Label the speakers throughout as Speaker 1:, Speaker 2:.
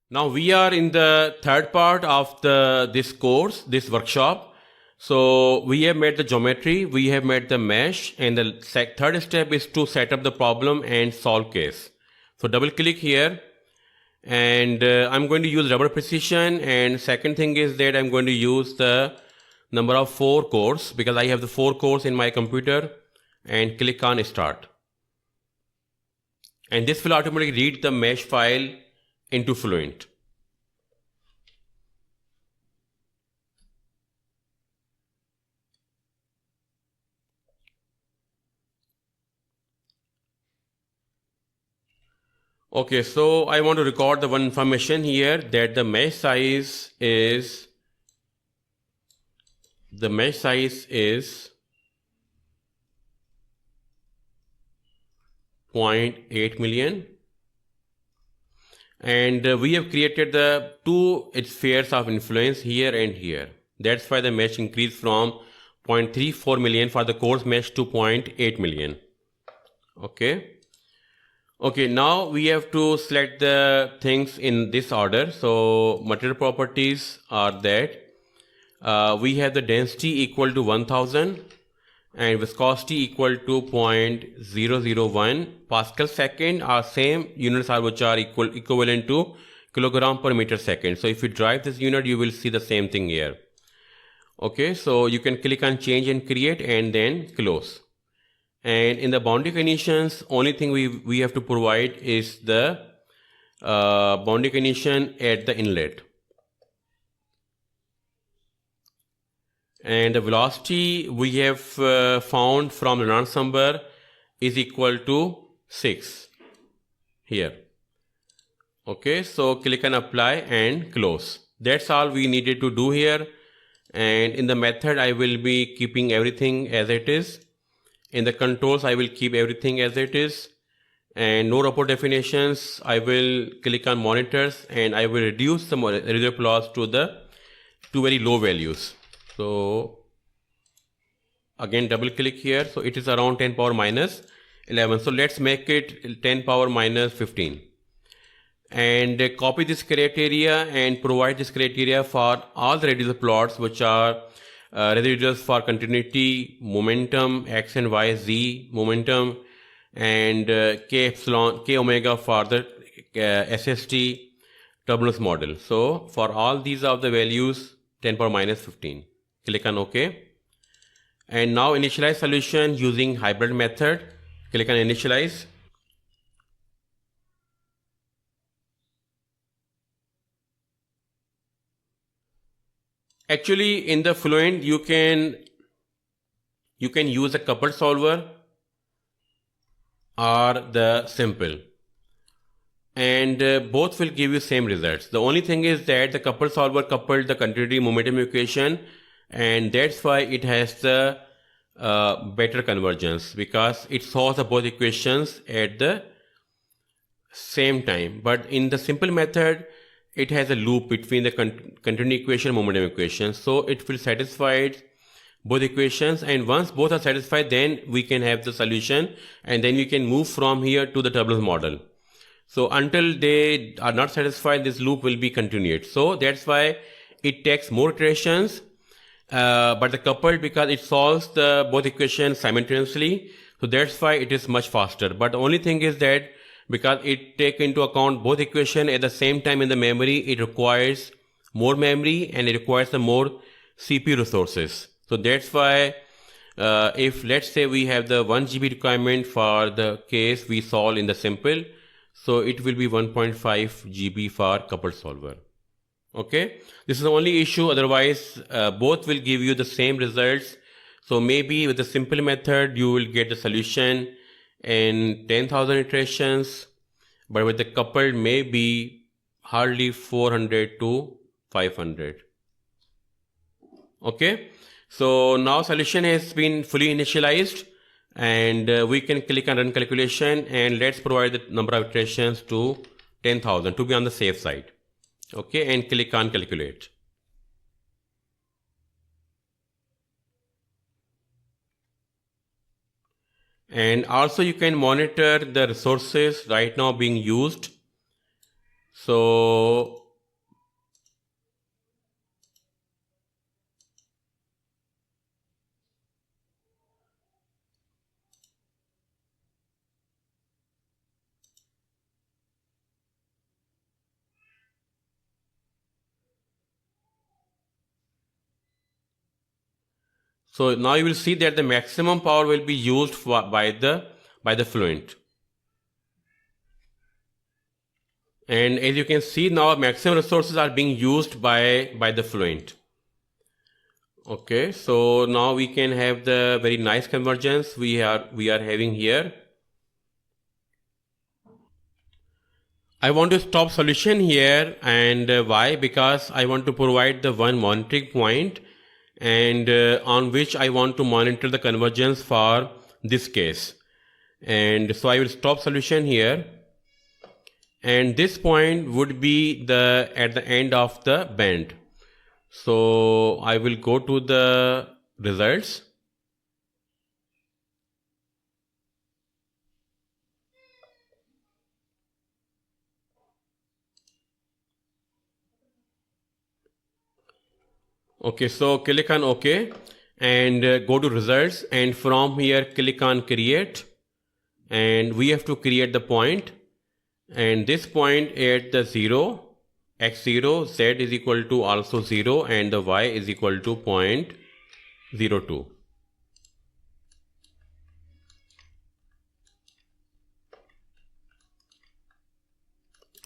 Speaker 1: Now we are in the third part of this workshop. So we have made the geometry, we have made the mesh, and the third step is to set up the problem and solve case. So double click here, and I'm going to use rubber precision, and second thing is that I'm going to use the number of 4 cores because I have the 4 cores in my computer, and click on start. And this will automatically read the mesh file into Fluent. Okay, so I want to record the one information here that the mesh size is 0.8 million, and we have created the two spheres of influence here and here. That's why the mesh increased from 0.34 million for the coarse mesh to 0.8 million. Okay, now we have to select the things in this order. So material properties are that we have the density equal to 1000 and viscosity equal to 0.001 Pascal second. Our same units are which are equivalent to kilogram per meter second. So if you drive this unit, you will see the same thing here. Okay, so you can click on change and create and then close. And in the boundary conditions, only thing we have to provide is the boundary condition at the inlet. And the velocity we have found from the Reynolds number is equal to 6 here. Okay, so click on apply and close. That's all we needed to do here. And in the method, I will be keeping everything as it is. In the controls, I will keep everything as it is. And no report definitions, I will click on monitors and I will reduce the residual loss to very low values. So again double click here. So it is around 10 power minus 11. So let's make it 10 power minus 15. And copy this criteria and provide this criteria for all the residual plots which are residuals for continuity, momentum, x and y, z, momentum, and k epsilon, k omega for the SST turbulence model. So for all these are the values 10 power minus 15. Click on OK. And now initialize solution using hybrid method. Click on initialize. Actually, in the Fluent, you can use a coupled solver or the simple, and both will give you same results. The only thing is that the coupled solver coupled the continuity momentum equation, and that's why it has the better convergence because it solves the both equations at the same time. But in the simple method, it has a loop between the continuity equation and momentum equation. So it will satisfy both equations, and once both are satisfied, then we can have the solution, and then we can move from here to the turbulence model. So until they are not satisfied, this loop will be continued. So that's why it takes more iterations, but the coupled, because it solves the both equations simultaneously, so that's why it is much faster. But the only thing is that because it take into account both equation at the same time in the memory, it requires more memory and it requires the more CPU resources. So that's why if let's say we have the 1 GB requirement for the case we solve in the simple, so it will be 1.5 GB for coupled solver. Okay, this is the only issue. Otherwise, both will give you the same results. So maybe with the simple method, you will get the solution in 10,000 iterations, but with the coupled, maybe hardly 400 to 500. Okay, so now solution has been fully initialized, and we can click on run calculation, and let's provide the number of iterations to 10,000 to be on the safe side. Okay, and click on calculate. And also you can monitor the resources right now being used. So now you will see that the maximum power will be used by the fluent. And as you can see now, maximum resources are being used by the fluent. Okay, so now we can have the very nice convergence we are having here. I want to stop solution here, and why? Because I want to provide the one monitoring point, and on which I want to monitor the convergence for this case. And so I will stop solution here, and this point would be at the end of the band. So I will go to the results. Okay, so click on OK and go to results, and from here click on create, and we have to create the point, and this point at the 0, x0, z is equal to also 0, and the y is equal to 0.02.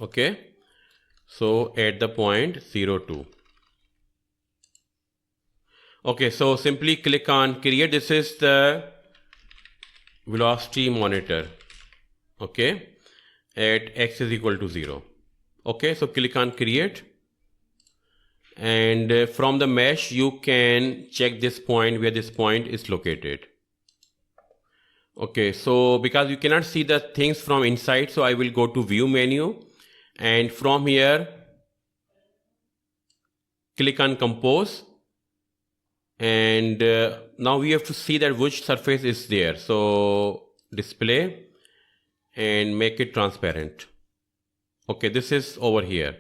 Speaker 1: Okay, so at the point 0.2. Okay, so simply click on create. This is the velocity monitor, okay, at x is equal to 0. Okay, so click on create, and from the mesh you can check this point, where this point is located. Okay, so because you cannot see the things from inside, so I will go to view menu, and from here click on compose, and now we have to see that which surface is there. So display and make it transparent. Okay, this is over here.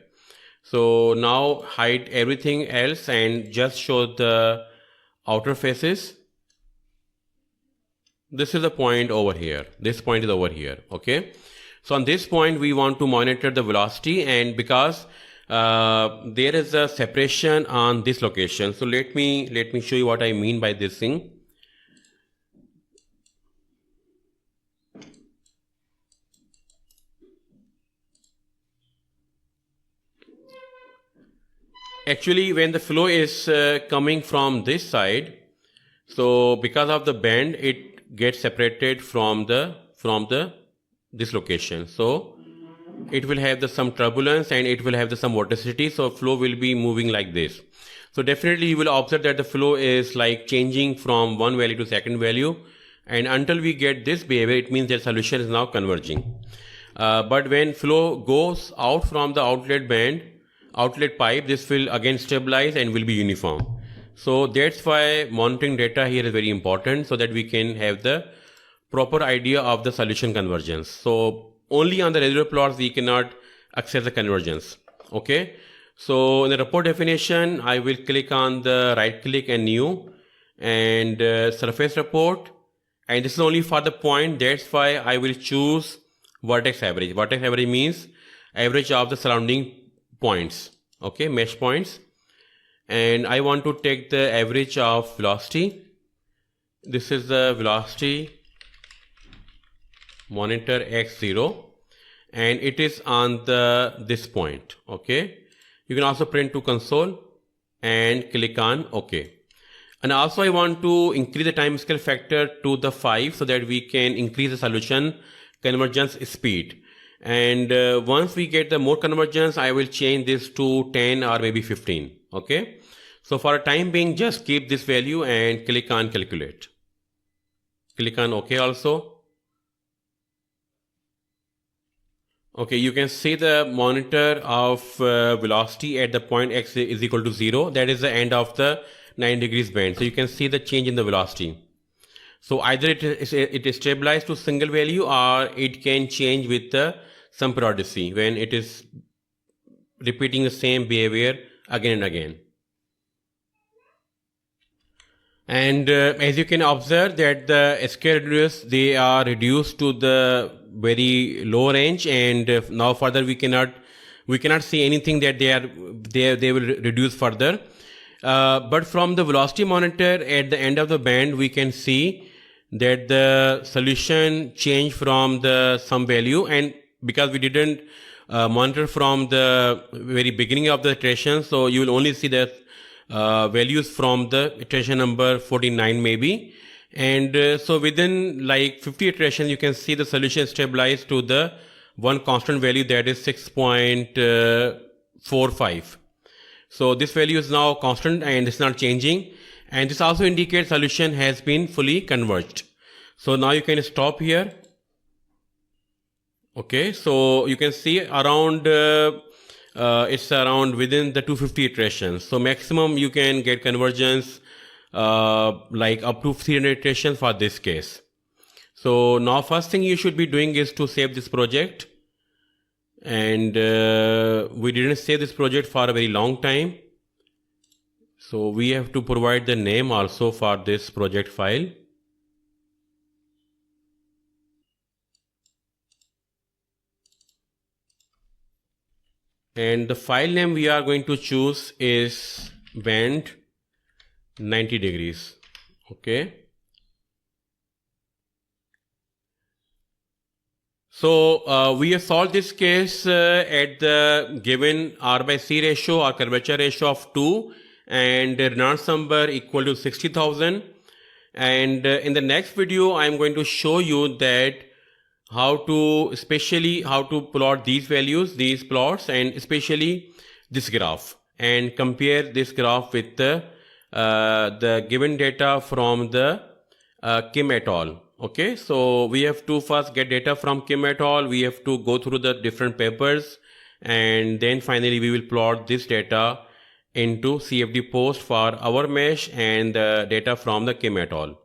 Speaker 1: So now hide everything else and just show the outer faces. This is the point over here. This point is over here. Okay, so on this point we want to monitor the velocity, and because there is a separation on this location. So let me show you what I mean by this thing. Actually, when the flow is coming from this side, so because of the bend, it gets separated from this location. So it will have some turbulence, and it will have some vorticity, so flow will be moving like this. So definitely you will observe that the flow is like changing from one value to second value, and until we get this behavior, it means that solution is now converging. But when flow goes out from the outlet pipe, this will again stabilize and will be uniform. So that's why monitoring data here is very important, so that we can have the proper idea of the solution convergence. So only on the residual plots we cannot access the convergence. Okay, so in the report definition, I will click on the right click and new, and surface report, and this is only for the point. That's why I will choose vertex average. Vertex average means average of the surrounding points, okay, mesh points, and I want to take the average of velocity. This is the velocity monitor x0, and it is on this point. Okay, you can also print to console and click on OK. And also I want to increase the time scale factor to the 5, so that we can increase the solution convergence speed. And once we get the more convergence, I will change this to 10 or maybe 15. Okay, so for a time being, just keep this value and click on calculate. Click on OK also. Okay, you can see the monitor of velocity at the point x is equal to 0. That is the end of the 9 degrees band. So you can see the change in the velocity. So either it is stabilized to single value, or it can change with some periodicity when it is repeating the same behavior again and again. And as you can observe that the SQL reducers, they are reduced to the very low range, and now further we cannot see anything that they will reduce further. But from the velocity monitor at the end of the band, we can see that the solution changed from the some value, and because we didn't monitor from the very beginning of the iteration, so you will only see the values from the iteration number 49 maybe, and so within like 50 iterations you can see the solution stabilized to the one constant value, that is 6.45. so this value is now constant and it's not changing, and this also indicates solution has been fully converged. So now you can stop here. Okay, so you can see around it's around within the 250 iterations. So maximum you can get convergence like up to 300 iterations for this case. So now first thing you should be doing is to save this project. And we didn't save this project for a very long time. So we have to provide the name also for this project file. And the file name we are going to choose is band 90 degrees. Okay. So we have solved this case at the given R by C ratio or curvature ratio of 2 and Reynolds number equal to 60,000. And in the next video, I am going to show you that especially how to plot these values, these plots, and especially this graph, and compare this graph with the given data from the Kim et al. Okay, so we have to first get data from Kim et al. We have to go through the different papers, and then finally we will plot this data into CFD post for our mesh and the data from the Kim et al.